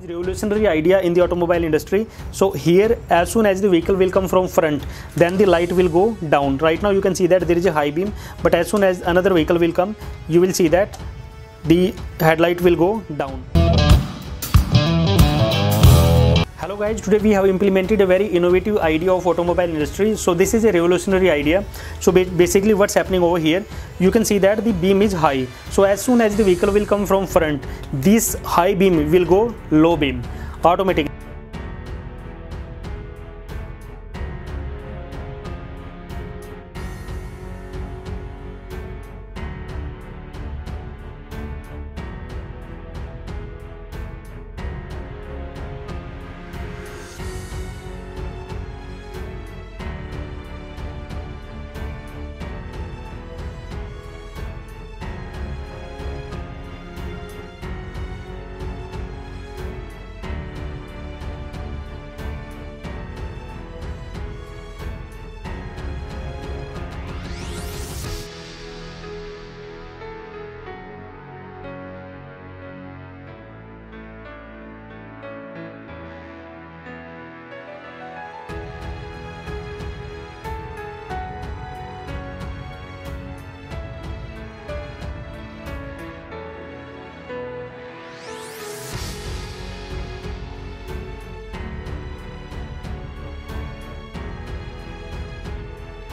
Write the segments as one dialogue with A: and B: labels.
A: Revolutionary idea in the automobile industry. So here, as soon as the vehicle will come from front, then the light will go down. Right now you can see that there is a high beam, but as soon as another vehicle will come, you will see that the headlight will go down. Hello guys, today we have implemented a very innovative idea of automobile industry. So this is a revolutionary idea. So basically what's happening over here, you can see that the beam is high. So as soon as the vehicle will come from front, this high beam will go low beam automatically.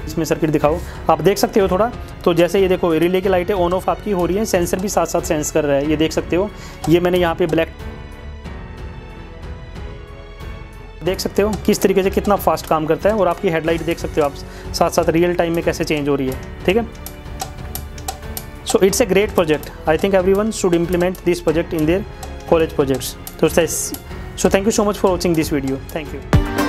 A: इसमें circuit दिखाओ, आप देख सकते हो थोड़ा। तो जैसे ये देखो, रिले की लाइटें ऑन ऑफ आपकी हो रही हैं, सेंसर भी साथ साथ सेंस कर रहा है, ये देख सकते हो। ये मैंने यहाँ पे ब्लैक, देख सकते हो किस तरीके से कितना फास्ट काम करता है। और आपकी हेडलाइट देख सकते हो आप साथ साथ रियल टाइम में कैसे चेंज हो रही है, ठीक है। So it's a great project, I think everyone should implement this project in their college projects. So thank you so much for watching this video, thank you.